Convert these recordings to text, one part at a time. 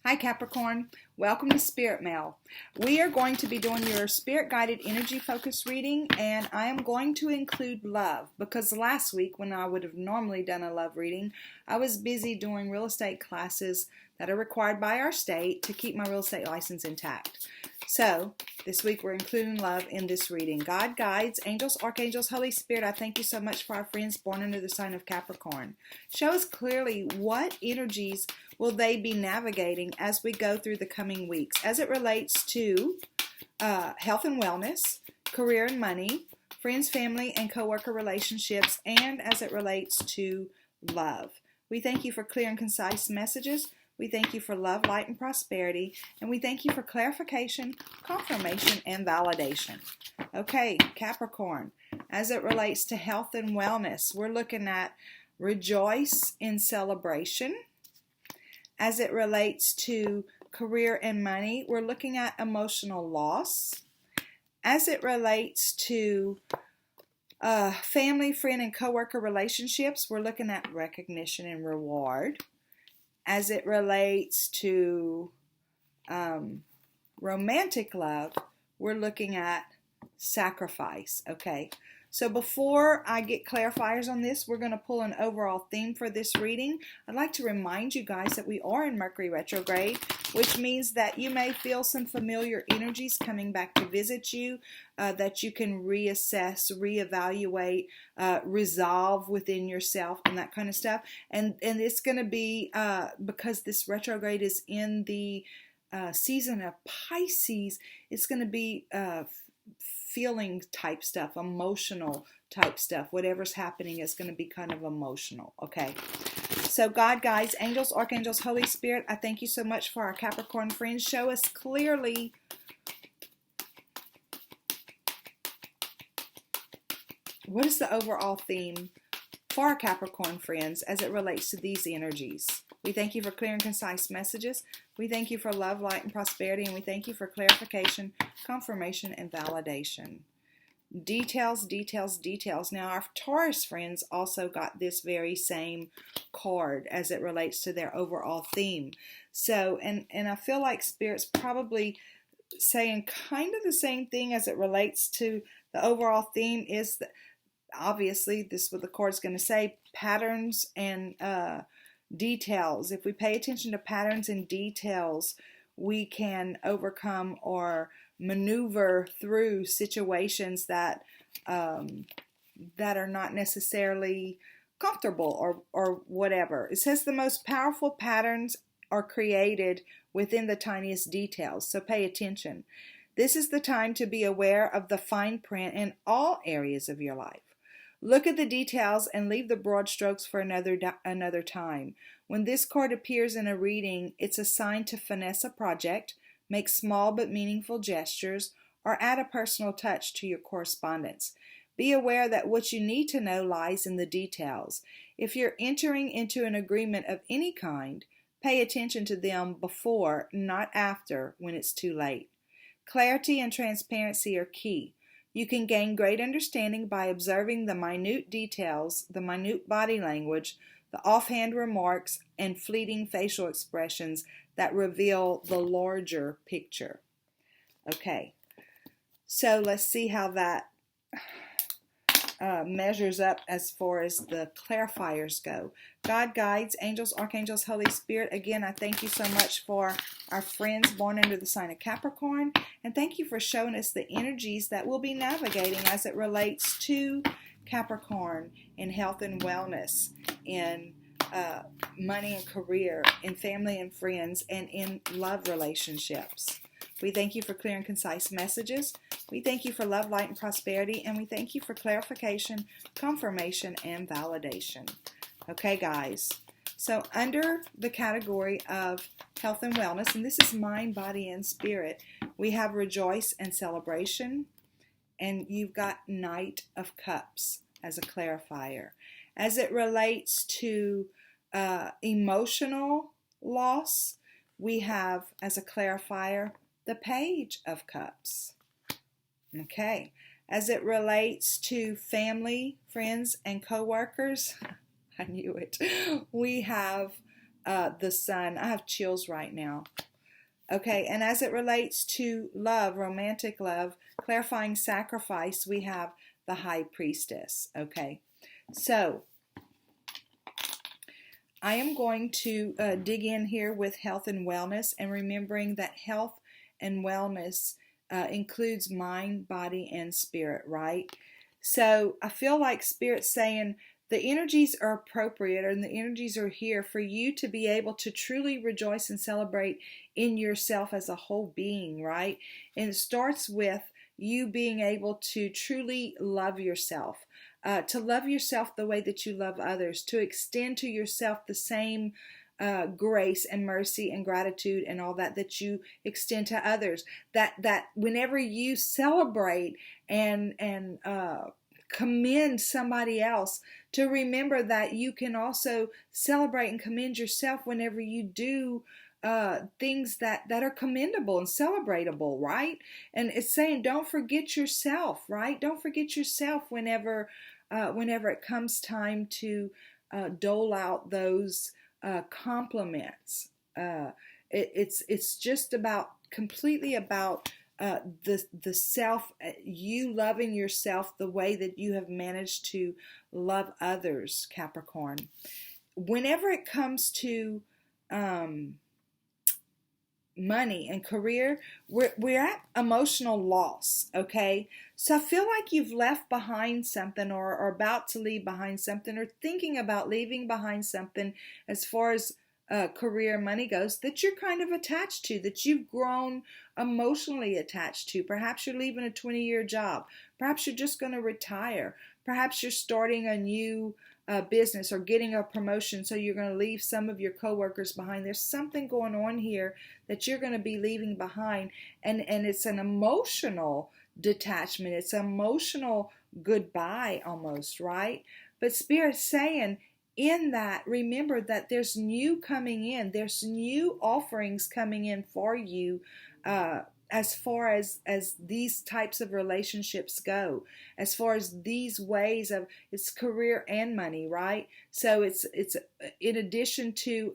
Hi Capricorn, welcome to Spirit Mail. We are going to be doing your Spirit Guided Energy Focus reading, and I am going to include love because last week when I would have normally done a love reading, I was busy doing real estate classes that are required by our state to keep my real estate license intact. So this week we're including love in this reading. God, guides, angels, archangels, Holy Spirit, I thank you so much for our friends born under the sign of Capricorn. Show us clearly what energies will they be navigating as we go through the coming weeks as it relates to health and wellness, career and money, friends, family, and coworker relationships, and as it relates to love. We thank you for clear and concise messages. We thank you for love, light, and prosperity. And we thank you for clarification, confirmation, and validation. Okay, Capricorn, as it relates to health and wellness, we're looking at rejoice in celebration. As it relates to career and money, we're looking at emotional loss. As it relates to family, friend, and coworker relationships, we're looking at recognition and reward. As it relates to romantic love, we're looking at sacrifice, okay? So before I get clarifiers on this, we're going to pull an overall theme for this reading. I'd like to remind you guys that we are in Mercury retrograde, which means that you may feel some familiar energies coming back to visit you, that you can reassess, reevaluate, resolve within yourself and that kind of stuff. And it's going to be, because this retrograde is in the season of Pisces, it's going to be feeling type stuff, emotional type stuff. Whatever's happening is going to be kind of emotional, okay? So God, guides, angels, archangels, Holy Spirit, I thank you so much for our Capricorn friends. Show us clearly what is the overall theme for our Capricorn friends as it relates to these energies. We thank you for clear and concise messages. We thank you for love, light, and prosperity, and we thank you for clarification, confirmation, and validation. Details, details, details. Now, our Taurus friends also got this very same card as it relates to their overall theme. So, and I feel like Spirit's probably saying kind of the same thing as it relates to the overall theme is that obviously this is what the card's going to say, patterns and details. If we pay attention to patterns and details, we can overcome or maneuver through situations that that are not necessarily comfortable or whatever. It says the most powerful patterns are created within the tiniest details, so pay attention. This is the time to be aware of the fine print in all areas of your life. Look at the details and leave the broad strokes for another time. When this card appears in a reading, it's a sign to finesse a project, make small but meaningful gestures, or add a personal touch to your correspondence. Be aware that what you need to know lies in the details. If you're entering into an agreement of any kind, pay attention to them before, not after, when it's too late. Clarity and transparency are key. You can gain great understanding by observing the minute details, the minute body language, the offhand remarks, and fleeting facial expressions that reveal the larger picture. Okay, so let's see how that measures up as far as the clarifiers go. God, guides, angels, archangels, Holy Spirit. Again, I thank you so much for our friends born under the sign of Capricorn. And thank you for showing us the energies that we'll be navigating as it relates to Capricorn in health and wellness, in money and career, in family and friends, and in love relationships. We thank you for clear and concise messages. We thank you for love, light, and prosperity. And we thank you for clarification, confirmation, and validation. Okay, guys. So under the category of health and wellness, and this is mind, body, and spirit, we have rejoice and celebration. And you've got Knight of Cups as a clarifier. As it relates to emotional loss, we have as a clarifier the Page of Cups. Okay. As it relates to family, friends, and coworkers, I knew it. We have the sun. I have chills right now. Okay, and as it relates to love, romantic love, clarifying sacrifice, we have the High Priestess. Okay, so I am going to dig in here with health and wellness, and remembering that health and wellness includes mind, body, and spirit, right? So I feel like Spirit's saying the energies are appropriate, and the energies are here for you to be able to truly rejoice and celebrate in yourself as a whole being, right? And it starts with you being able to truly love yourself. To love yourself the way that you love others, to extend to yourself the same grace and mercy and gratitude and all that you extend to others. That whenever you celebrate and commend somebody else, to remember that you can also celebrate and commend yourself whenever you do things that are commendable and celebratable, right? And it's saying don't forget yourself, right? Don't forget yourself whenever it comes time to dole out those compliments. It's just about completely about the self, you loving yourself the way that you have managed to love others, Capricorn. Whenever it comes to money and career, we're at emotional loss, okay? So I feel like you've left behind something, or are about to leave behind something, or thinking about leaving behind something as far as career money goes, that you're kind of attached to, that you've grown emotionally attached to. Perhaps you're leaving a 20-year job. Perhaps you're just going to retire. Perhaps you're starting a new business or getting a promotion, so you're going to leave some of your coworkers behind. There's something going on here that you're going to be leaving behind, and it's an emotional detachment. It's an emotional goodbye almost, right? But Spirit's saying in that, remember that there's new coming in. There's new offerings coming in for you as far as these types of relationships go, as far as these ways of, it's career and money, right? So it's in addition to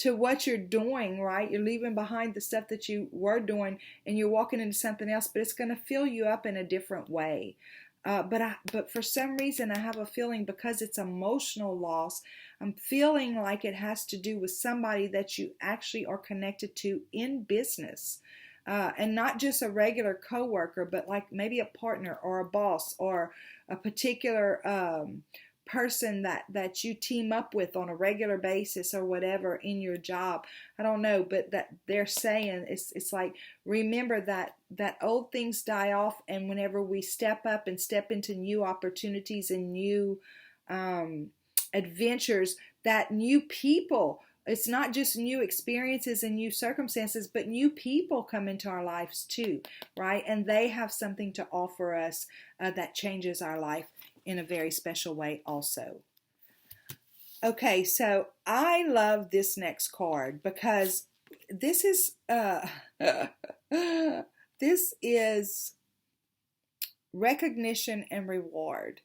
what you're doing, right? You're leaving behind the stuff that you were doing and you're walking into something else, but it's going to fill you up in a different way. But for some reason, I have a feeling, because it's emotional loss, I'm feeling like it has to do with somebody that you actually are connected to in business. And not just a regular coworker, but like maybe a partner or a boss or a particular person that you team up with on a regular basis or whatever in your job. I don't know, but that they're saying it's like, remember that old things die off, and whenever we step up and step into new opportunities and new adventures, that new people, it's not just new experiences and new circumstances, but new people come into our lives too, right? And they have something to offer us that changes our life in a very special way also. Okay, so I love this next card because this is this is recognition and reward.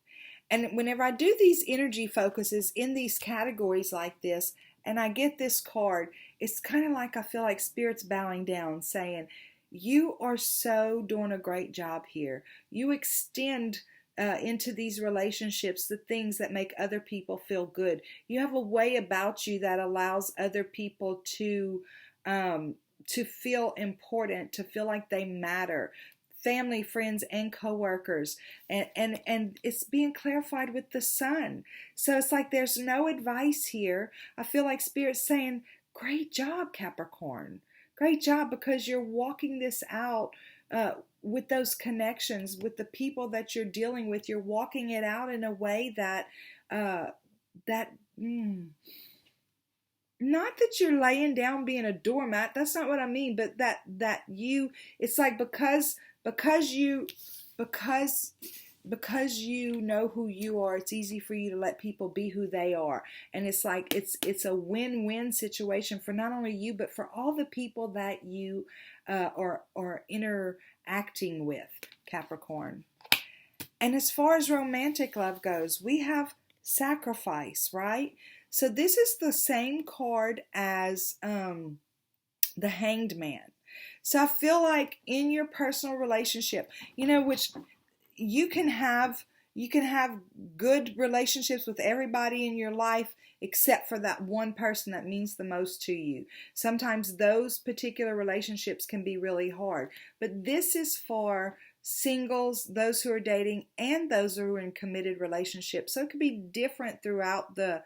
And whenever I do these energy focuses in these categories like this, and I get this card, it's kind of like I feel like Spirit's bowing down, saying, you are so doing a great job here. You extend into these relationships the things that make other people feel good. You have a way about you that allows other people to feel important, to feel like they matter. Family, friends, and coworkers, and it's being clarified with the sun. So it's like there's no advice here. I feel like Spirit's saying, great job, Capricorn. Great job, because you're walking this out with those connections, with the people that you're dealing with. You're walking it out in a way that not that you're laying down being a doormat. That's not what I mean, but that you, it's like because you know who you are, it's easy for you to let people be who they are. And it's like it's a win-win situation for not only you, but for all the people that you are interacting with, Capricorn. And as far as romantic love goes, we have sacrifice, right? So this is the same card as the Hanged Man. So I feel like in your personal relationship, which you can have good relationships with everybody in your life except for that one person that means the most to you. Sometimes those particular relationships can be really hard. But this is for singles, those who are dating, and those who are in committed relationships. So it could be different throughout the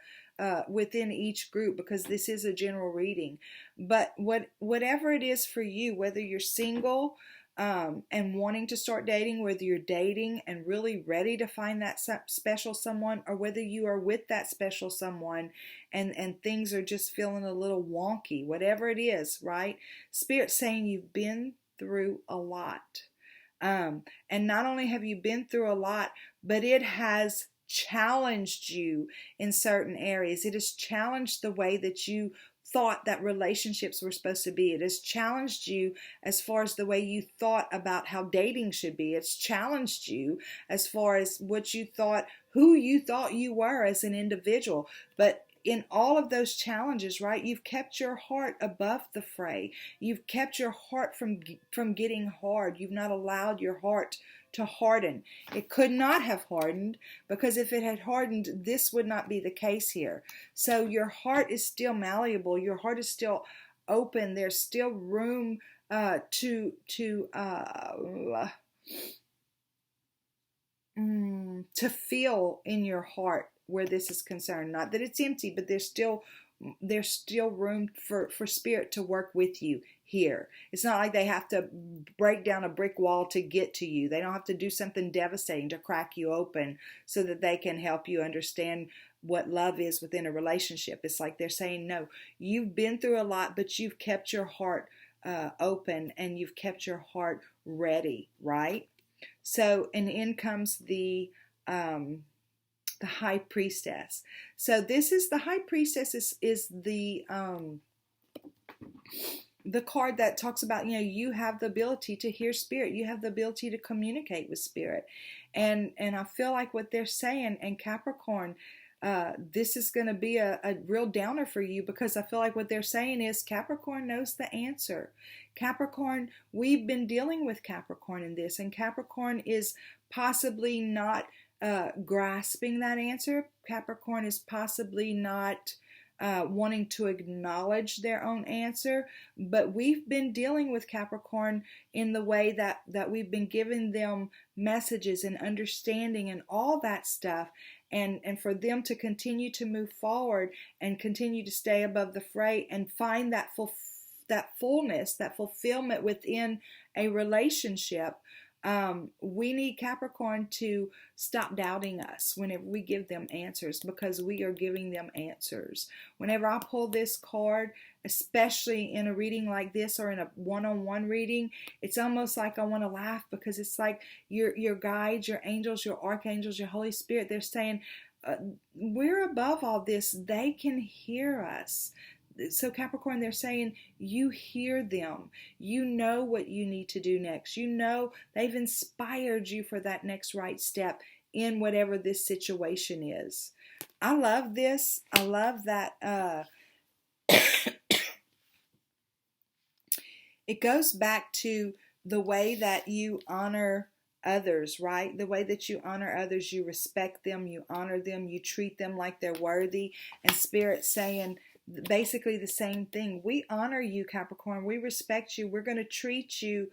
within each group, because this is a general reading. But whatever it is for you, whether you're single and wanting to start dating, whether you're dating and really ready to find that special someone, or whether you are with that special someone and things are just feeling a little wonky, whatever it is, right? Spirit's saying you've been through a lot. And not only have you been through a lot, but it has challenged you in certain areas. It has challenged the way that you thought that relationships were supposed to be. It has challenged you as far as the way you thought about how dating should be. It's challenged you as far as what you thought, who you thought you were as an individual. But in all of those challenges, right, you've kept your heart above the fray. You've kept your heart from getting hard. You've not allowed your heart to harden. It could not have hardened, because if it had hardened, this would not be the case here. So your heart is still malleable. Your heart is still open. There's still room to feel in your heart where this is concerned. Not that it's empty, but there's still room for Spirit to work with you here. It's not like they have to break down a brick wall to get to you. They don't have to do something devastating to crack you open so that they can help you understand what love is within a relationship. It's like they're saying, no, you've been through a lot, but you've kept your heart open, and you've kept your heart ready, right? So, and in comes the High Priestess. So this is the High Priestess is the card that talks about, you have the ability to hear Spirit. You have the ability to communicate with Spirit. And I feel like what they're saying, and Capricorn, this is going to be a real downer for you, because I feel like what they're saying is Capricorn knows the answer. Capricorn, we've been dealing with Capricorn in this, and Capricorn is possibly not grasping that answer. Capricorn is possibly not wanting to acknowledge their own answer, but we've been dealing with Capricorn in the way that we've been giving them messages and understanding and all that stuff, and for them to continue to move forward and continue to stay above the fray and find that fullness, that fulfillment within a relationship. We need Capricorn to stop doubting us whenever we give them answers, because we are giving them answers. Whenever I pull this card, especially in a reading like this or in a one-on-one reading, it's almost like I want to laugh, because it's like your guides, your angels, your archangels, your Holy Spirit, they're saying, we're above all this. They can hear us. So Capricorn, they're saying you hear them. You know what you need to do next. You know they've inspired you for that next right step in whatever this situation is. I love this. I love that it goes back to the way that you honor others, right? The way that you honor others, you respect them, you honor them, you treat them like they're worthy. And Spirit saying basically the same thing. We honor you, Capricorn. We respect you. We're going to treat you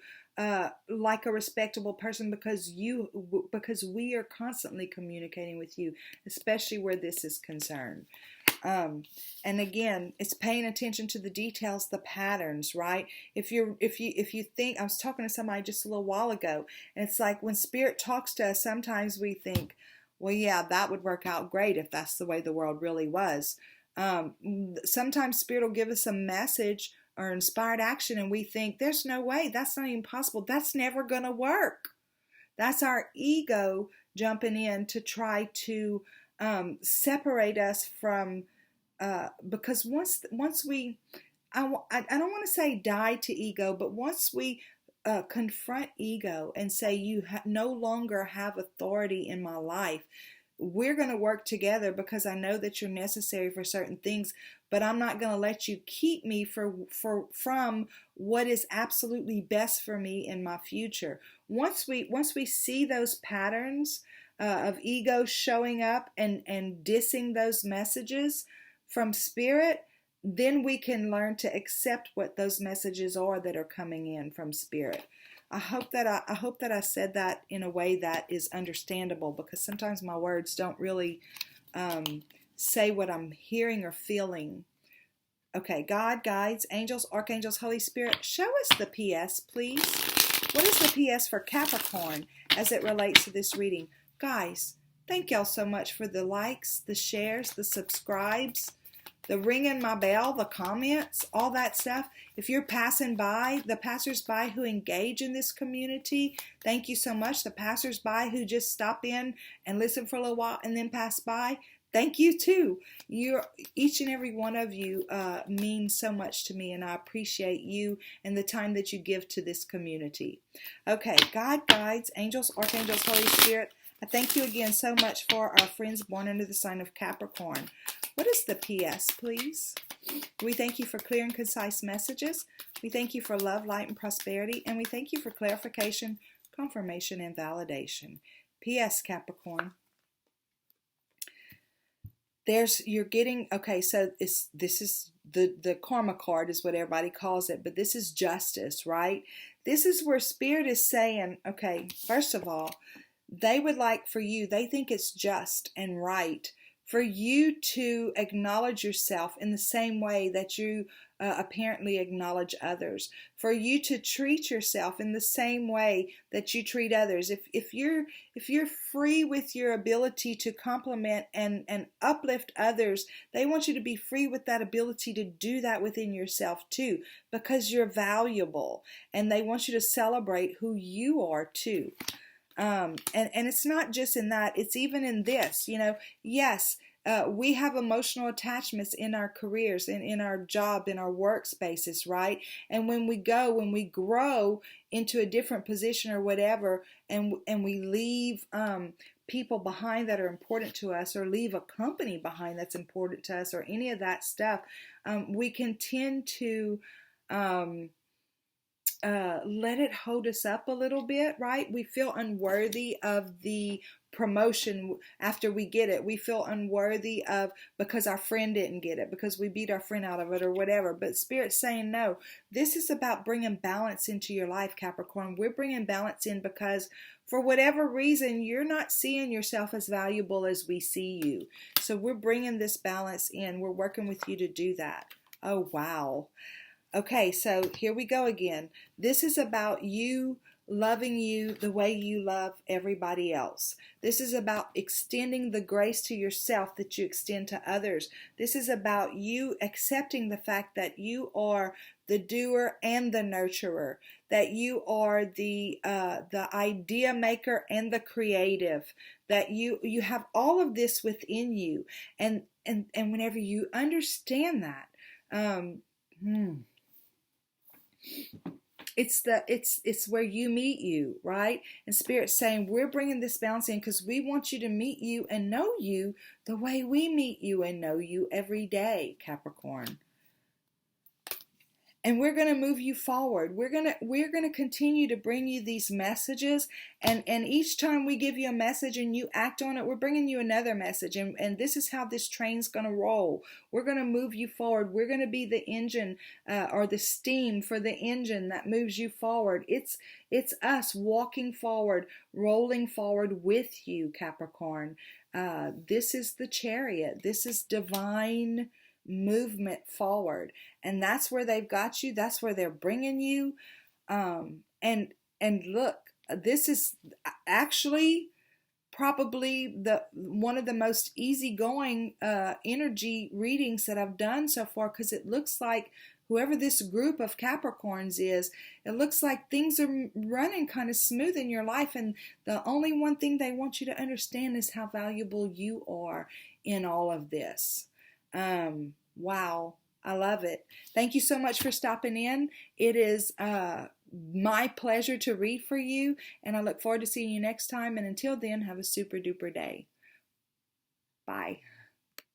like a respectable person, because we are constantly communicating with you, especially where this is concerned. And again, it's paying attention to the details, the patterns, right? If you think, I was talking to somebody just a little while ago, and it's like when Spirit talks to us, sometimes we think, well, yeah, that would work out great if that's the way the world really was. Sometimes Spirit will give us a message or inspired action, and we think, there's no way, that's not even possible, that's never gonna work. That's our ego jumping in to try to separate us from, because once we, I don't want to say die to ego, but once we confront ego and say, you no longer have authority in my life, we're going to work together because I know that you're necessary for certain things, but I'm not going to let you keep me from what is absolutely best for me in my future. Once we see those patterns of ego showing up and dissing those messages from spirit, then we can learn to accept what those messages are that are coming in from spirit. I hope that I said that in a way that is understandable, because sometimes my words don't really say what I'm hearing or feeling. Okay, God, guides, angels, archangels, Holy Spirit, show us the PS, please. What is the PS for Capricorn as it relates to this reading? Guys, thank y'all so much for the likes, the shares, the subscribes, the ringing my bell, the comments, all that stuff. If you're passing by, the passersby who engage in this community, thank you so much. The passersby who just stop in and listen for a little while and then pass by, thank you too. Each and every one of you means so much to me, and I appreciate you and the time that you give to this community. Okay, God, guides, angels, archangels, Holy Spirit, I thank you again so much for our friends born under the sign of Capricorn. What is the PS, please? We thank you for clear and concise messages. We thank you for love, light, and prosperity. And we thank you for clarification, confirmation, and validation. PS, Capricorn. You're getting, okay, so this is the karma card is what everybody calls it, but this is justice, right? This is where Spirit is saying, okay, first of all, they would like for you, they think it's just and right for you to acknowledge yourself in the same way that you apparently acknowledge others, for you to treat yourself in the same way that you treat others. If you're free with your ability to compliment and uplift others, they want you to be free with that ability to do that within yourself too, because you're valuable, and they want you to celebrate who you are too. And it's not just in that, it's even in this, yes, we have emotional attachments in our careers, in our job, in our workspaces, right? And when we grow into a different position or whatever, and we leave people behind that are important to us, or leave a company behind that's important to us, or any of that stuff, we can tend to let it hold us up a little bit, right? We feel unworthy of the promotion after we get it. We feel unworthy of, because our friend didn't get it, because we beat our friend out of it or whatever. But Spirit's saying, no, this is about bringing balance into your life, Capricorn. We're bringing balance in because for whatever reason, you're not seeing yourself as valuable as we see you. So we're bringing this balance in. We're working with you to do that. Oh, wow. Okay, so here we go again. This is about you loving you the way you love everybody else. This is about extending the grace to yourself that you extend to others. This is about you accepting the fact that you are the doer and the nurturer, that you are the idea maker and the creative, that you have all of this within you, and whenever you understand that, it's where you meet you, right? And Spirit's saying, we're bringing this balance in because we want you to meet you and know you the way we meet you and know you every day, Capricorn. And we're going to move you forward. We're going to continue to bring you these messages, and each time we give you a message and you act on it, we're bringing you another message, and this is how this train's going to roll. We're going to move you forward. We're going to be the engine or the steam for the engine that moves you forward. It's us walking forward, rolling forward with you, Capricorn. This is the chariot. This is divine movement forward, and that's where they've got you. That's where they're bringing you. And look, this is actually probably one of the most easygoing energy readings that I've done so far, because it looks like whoever this group of Capricorns is, it looks like things are running kind of smooth in your life, and the only one thing they want you to understand is how valuable you are in all of this. Wow, I love it. Thank you so much for stopping in. It is my pleasure to read for you, and I look forward to seeing you next time. And until then, have a super duper day. Bye.